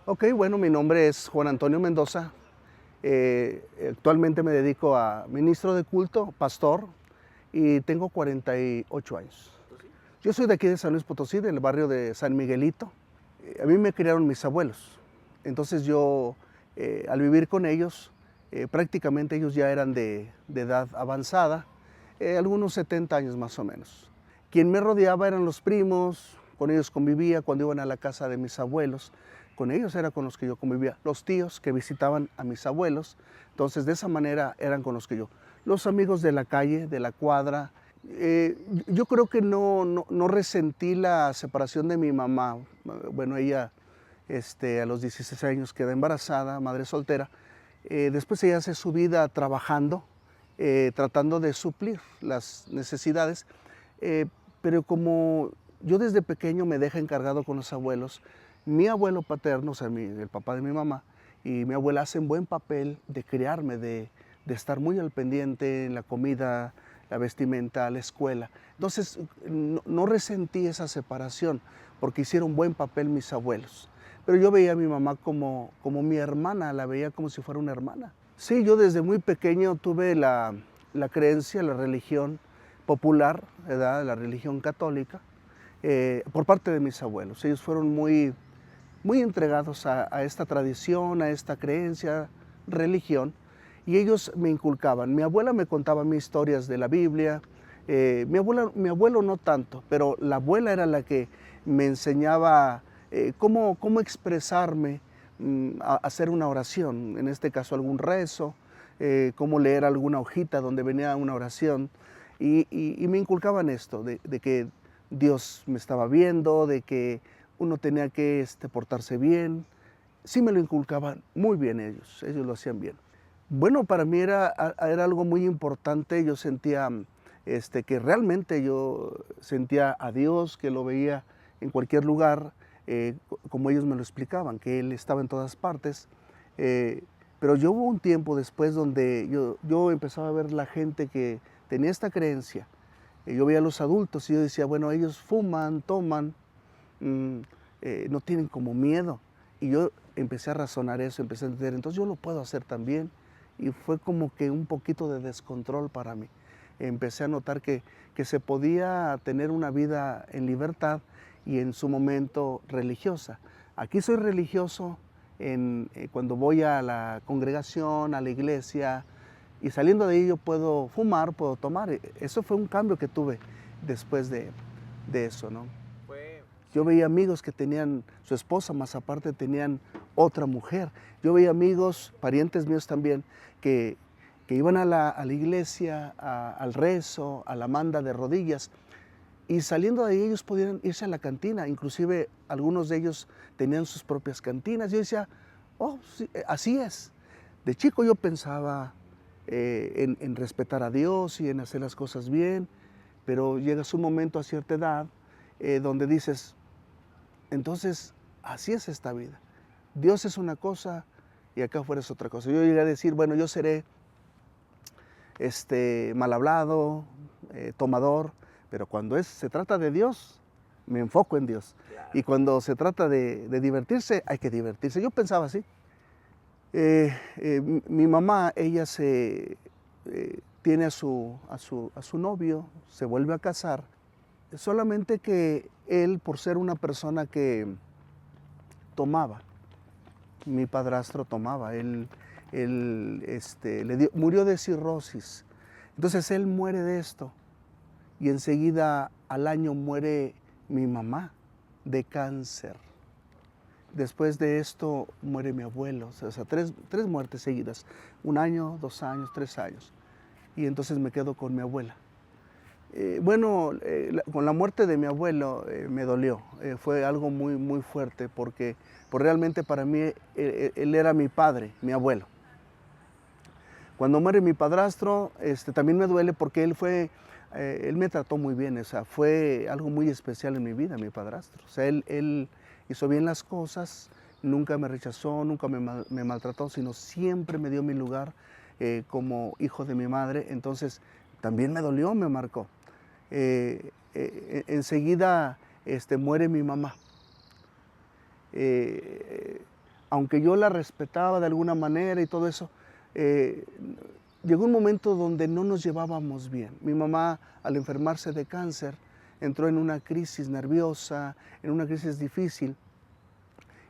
Ok, bueno, mi nombre es Juan Antonio Mendoza. Actualmente me dedico a ministro de culto, pastor, y tengo 48 años. Yo soy de aquí de San Luis Potosí, del barrio de San Miguelito. A mí me criaron mis abuelos. Entonces yo, al vivir con ellos, prácticamente ellos ya eran de edad avanzada, algunos 70 años más o menos. Quien me rodeaba eran los primos, con ellos convivía cuando iban a la casa de mis abuelos. Con ellos era con los que yo convivía. Los tíos que visitaban a mis abuelos, entonces de esa manera eran con los que yo. Los amigos de la calle, de la cuadra. Yo creo que no resentí la separación de mi mamá. Bueno, ella a los 16 años queda embarazada, madre soltera. Después ella hace su vida trabajando, tratando de suplir las necesidades. Pero como yo desde pequeño me deja encargado con los abuelos, mi abuelo paterno, o sea, el papá de mi mamá, y mi abuela hacen buen papel de criarme, de estar muy al pendiente en la comida, la vestimenta, la escuela. Entonces, no resentí esa separación, porque hicieron buen papel mis abuelos. Pero yo veía a mi mamá como mi hermana, la veía como si fuera una hermana. Sí, yo desde muy pequeño tuve la creencia, la religión popular, ¿verdad? La religión católica, por parte de mis abuelos. Ellos fueron muy entregados a esta tradición, a esta creencia, religión, y ellos me inculcaban. Mi abuela me contaba mis historias de la Biblia, mi abuelo no tanto, pero la abuela era la que me enseñaba cómo expresarme, a hacer una oración, en este caso algún rezo, cómo leer alguna hojita donde venía una oración, y me inculcaban esto, de que Dios me estaba viendo, de que uno tenía que portarse bien. Sí me lo inculcaban muy bien ellos lo hacían bien. Bueno, para mí era algo muy importante. Yo sentía que realmente yo sentía a Dios, que lo veía en cualquier lugar, como ellos me lo explicaban, que Él estaba en todas partes. Eh, pero yo hubo un tiempo después donde yo empezaba a ver la gente que tenía esta creencia. Yo veía a los adultos y yo decía, bueno, ellos fuman, toman, mm, no tienen como miedo. Y yo empecé a razonar eso, empecé a entender, entonces yo lo puedo hacer también. Y fue como que un poquito de descontrol para mí. Empecé a notar que se podía tener una vida en libertad y en su momento religiosa. Aquí soy religioso cuando voy a la congregación, a la iglesia, y saliendo de ahí yo puedo fumar, puedo tomar. Eso fue un cambio que tuve después de eso, ¿no? Yo veía amigos que tenían su esposa, más aparte tenían otra mujer. Yo veía amigos, parientes míos también, que iban a la iglesia, al rezo, a la manda de rodillas, y saliendo de ahí ellos podían irse a la cantina. Inclusive algunos de ellos tenían sus propias cantinas. Yo decía, oh, sí, así es. De chico yo pensaba en respetar a Dios y en hacer las cosas bien, pero llegas un momento a cierta edad donde dices, entonces, así es esta vida. Dios es una cosa y acá afuera es otra cosa. Yo llegué a decir, bueno, yo seré mal hablado, tomador, pero cuando se trata de Dios, me enfoco en Dios. Claro. Y cuando se trata de divertirse, hay que divertirse. Yo pensaba así. Mi mamá, ella tiene a su novio, se vuelve a casar, solamente que él, por ser una persona que tomaba. Mi padrastro tomaba, él murió de cirrosis. Entonces él muere de esto y enseguida al año muere mi mamá de cáncer. Después de esto muere mi abuelo, o sea, tres muertes seguidas, 1 año, 2 años, 3 años. Y entonces me quedo con mi abuela. Bueno, con la muerte de mi abuelo me dolió, fue algo muy fuerte porque pues realmente para mí él era mi padre, mi abuelo. Cuando muere mi padrastro, también me duele porque él me trató muy bien, o sea, fue algo muy especial en mi vida, mi padrastro. O sea, él hizo bien las cosas, nunca me rechazó, nunca me maltrató, sino siempre me dio mi lugar como hijo de mi madre. Entonces, también me dolió, me marcó. Enseguida muere mi mamá. aunque yo la respetaba de alguna manera y todo eso, eh, llegó un momento donde no nos llevábamos bien. Mi mamá, al enfermarse de cáncer, entró en una crisis nerviosa, en una crisis difícil,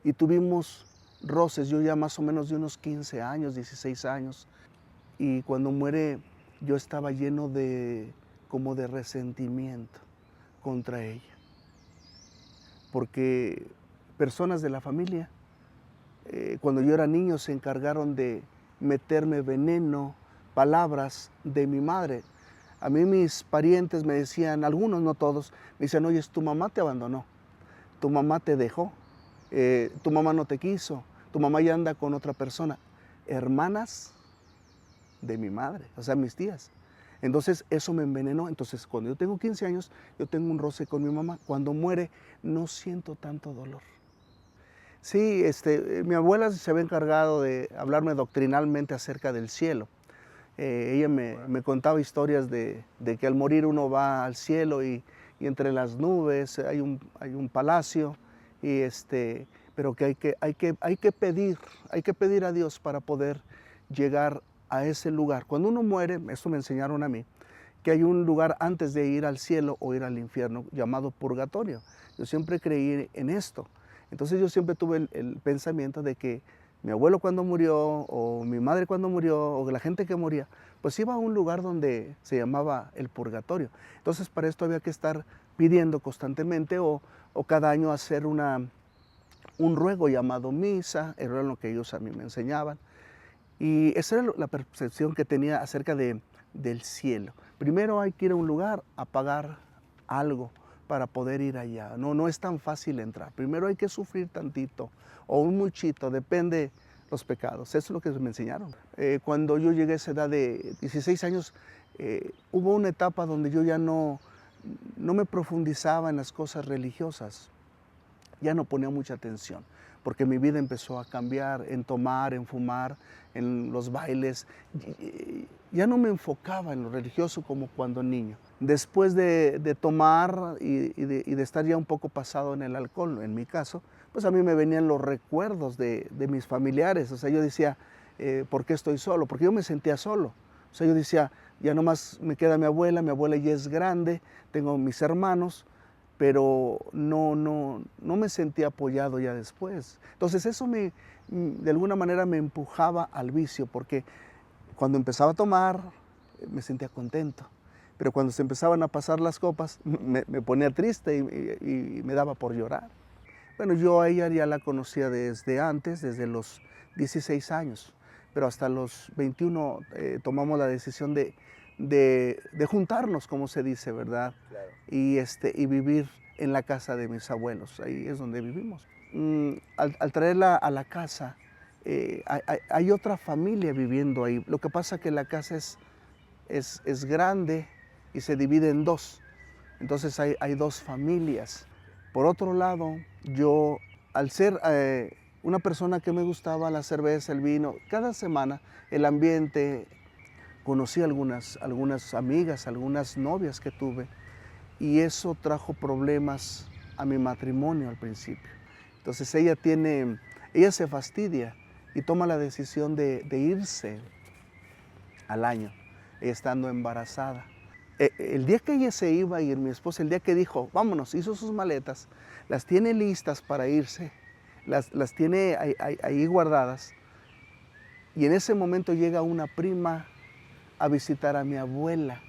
y tuvimos roces, yo ya más o menos de unos 15 años, 16 años, y cuando muere yo estaba lleno de como de resentimiento contra ella, porque personas de la familia, cuando yo era niño, se encargaron de meterme veneno, palabras de mi madre. A mí mis parientes me decían, algunos, no todos, me decían, oye, tu mamá te abandonó, tu mamá te dejó, tu mamá no te quiso, tu mamá ya anda con otra persona. Hermanas de mi madre, o sea, mis tías. Entonces eso me envenenó. Entonces cuando yo tengo 15 años, yo tengo un roce con mi mamá. Cuando muere, no siento tanto dolor. Sí, mi abuela se había encargado de hablarme doctrinalmente acerca del cielo. Ella me contaba historias de que al morir uno va al cielo y entre las nubes hay un palacio, y pero que hay que pedir a Dios para poder llegar a ese lugar. Cuando uno muere, eso me enseñaron a mí, que hay un lugar antes de ir al cielo o ir al infierno llamado purgatorio. Yo siempre creí en esto. Entonces yo siempre tuve el pensamiento de que mi abuelo cuando murió, o mi madre cuando murió, o la gente que moría, pues iba a un lugar donde se llamaba el purgatorio. Entonces para esto había que estar pidiendo constantemente o cada año hacer un ruego llamado misa, era lo que ellos a mí me enseñaban. Y esa era la percepción que tenía acerca del cielo. Primero hay que ir a un lugar a pagar algo para poder ir allá. No es tan fácil entrar. Primero hay que sufrir tantito o un muchito, depende los pecados. Eso es lo que me enseñaron. Cuando yo llegué a esa edad de 16 años, hubo una etapa donde yo ya no me profundizaba en las cosas religiosas. Ya no ponía mucha atención, porque mi vida empezó a cambiar en tomar, en fumar, en los bailes. Ya no me enfocaba en lo religioso como cuando niño. Después de tomar y de estar ya un poco pasado en el alcohol, en mi caso, pues a mí me venían los recuerdos de mis familiares. O sea, yo decía, ¿por qué estoy solo? Porque yo me sentía solo. O sea, yo decía, ya nomás me queda mi abuela ya es grande, tengo mis hermanos, pero no me sentía apoyado ya después. Entonces eso de alguna manera me empujaba al vicio, porque cuando empezaba a tomar me sentía contento, pero cuando se empezaban a pasar las copas me ponía triste y me daba por llorar. Bueno, yo a ella ya la conocía desde antes, desde los 16 años, pero hasta los 21 tomamos la decisión de juntarnos, como se dice, ¿verdad? Claro. Y vivir en la casa de mis abuelos, ahí es donde vivimos. Al traerla a la casa, hay otra familia viviendo ahí. Lo que pasa es que la casa es grande y se divide en dos. Entonces hay dos familias. Por otro lado, yo, al ser una persona que me gustaba la cerveza, el vino, cada semana el ambiente, conocí algunas amigas, algunas novias que tuve, y eso trajo problemas a mi matrimonio al principio. Entonces ella se fastidia y toma la decisión de irse al año, estando embarazada. El día que ella se iba a ir, mi esposa, el día que dijo, vámonos, hizo sus maletas, las tiene listas para irse, las tiene ahí guardadas, y en ese momento llega una prima a visitar a mi abuela.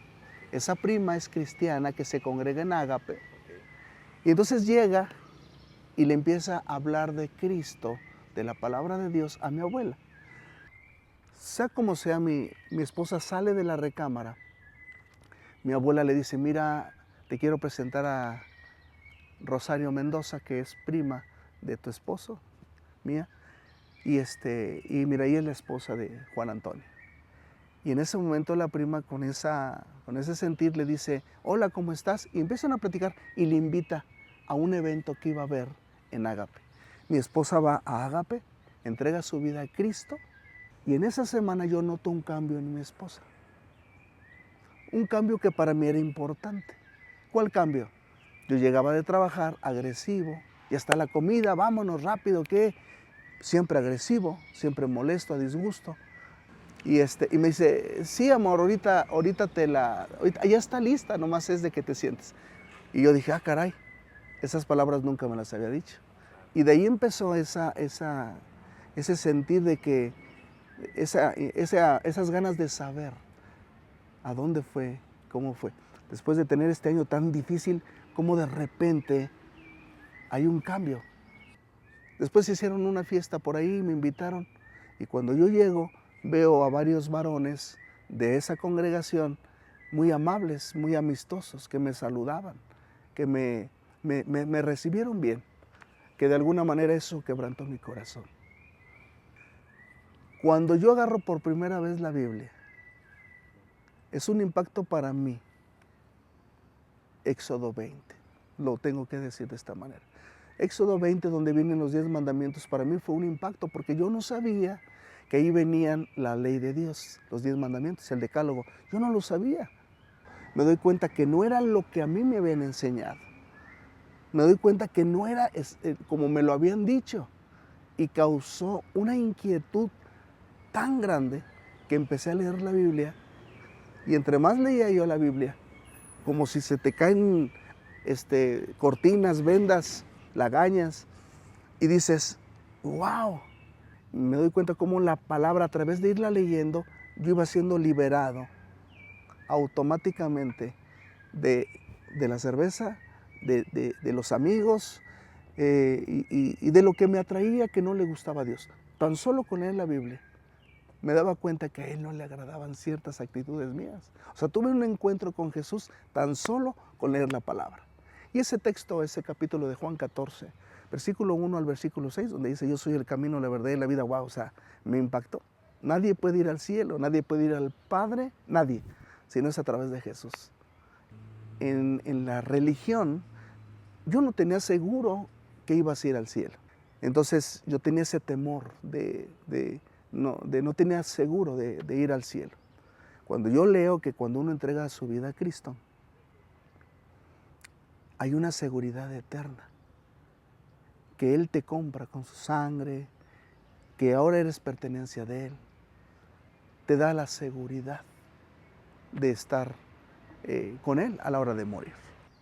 Esa prima es cristiana que se congrega en Ágape. Y entonces llega y le empieza a hablar de Cristo, de la palabra de Dios a mi abuela. Sea como sea, mi esposa sale de la recámara. Mi abuela le dice, mira, te quiero presentar a Rosario Mendoza, que es prima de tu esposo, mía. Y mira, ella es la esposa de Juan Antonio. Y en ese momento la prima con ese sentir le dice, hola, ¿cómo estás? Y empiezan a platicar y le invita a un evento que iba a haber en Ágape. Mi esposa va a Ágape, entrega su vida a Cristo, y en esa semana yo noto un cambio en mi esposa. Un cambio que para mí era importante. ¿Cuál cambio? Yo llegaba de trabajar agresivo, y hasta la comida, vámonos rápido, ¿qué? siempre agresivo, siempre molesto, a disgusto. Y me dice, sí, amor, ahorita ya está lista, nomás es de que te sientes. Y yo dije, ah, caray, esas palabras nunca me las había dicho. Y de ahí empezó ese sentir de que, esas ganas de saber a dónde fue, cómo fue. Después de tener este año tan difícil, cómo de repente hay un cambio. Después hicieron una fiesta por ahí, me invitaron, y cuando yo llego, veo a varios varones de esa congregación muy amables, muy amistosos, que me saludaban, que me recibieron bien, que de alguna manera eso quebrantó mi corazón. Cuando yo agarro por primera vez la Biblia, es un impacto para mí. Éxodo 20, lo tengo que decir de esta manera. Éxodo 20, donde vienen los 10 mandamientos, para mí fue un impacto, porque yo no sabía que ahí venían la ley de Dios, los 10 mandamientos, el decálogo. Yo no lo sabía. Me doy cuenta que no era lo que a mí me habían enseñado. Me doy cuenta que no era como me lo habían dicho. Y causó una inquietud tan grande que empecé a leer la Biblia. Y entre más leía yo la Biblia, como si se te caen cortinas, vendas, lagañas, y dices, wow. Me doy cuenta cómo la palabra, a través de irla leyendo, yo iba siendo liberado automáticamente de la cerveza, de los amigos, y de lo que me atraía que no le gustaba a Dios. Tan solo con leer la Biblia me daba cuenta que a Él no le agradaban ciertas actitudes mías. O sea, tuve un encuentro con Jesús tan solo con leer la palabra. Y ese texto, ese capítulo de Juan 14, versículo 1 al versículo 6, donde dice, yo soy el camino, la verdad y la vida, wow, o sea, me impactó. Nadie puede ir al cielo, nadie puede ir al Padre, nadie, si no es a través de Jesús. En la religión, yo no tenía seguro que ibas a ir al cielo. Entonces yo tenía ese temor no tenía seguro de ir al cielo. Cuando yo leo que cuando uno entrega su vida a Cristo, hay una seguridad eterna, que Él te compra con su sangre, que ahora eres pertenencia de Él, te da la seguridad de estar con Él a la hora de morir.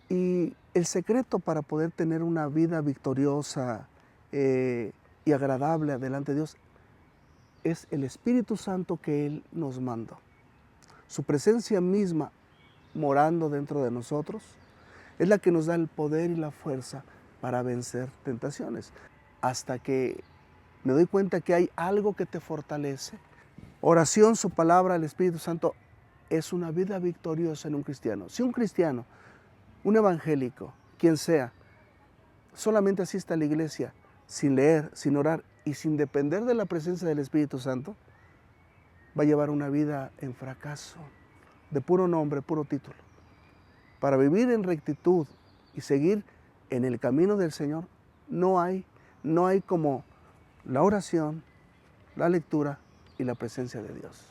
Y el secreto para poder tener una vida victoriosa y agradable delante de Dios es el Espíritu Santo que Él nos mandó. Su presencia misma morando dentro de nosotros es la que nos da el poder y la fuerza para vencer tentaciones. Hasta que me doy cuenta que hay algo que te fortalece. Oración, su palabra, el Espíritu Santo es una vida victoriosa en un cristiano. Si un cristiano, un evangélico, quien sea, solamente asiste a la iglesia sin leer, sin orar y sin depender de la presencia del Espíritu Santo, va a llevar una vida en fracaso, de puro nombre, puro título. Para vivir en rectitud y seguir en el camino del Señor, no hay como la oración, la lectura y la presencia de Dios.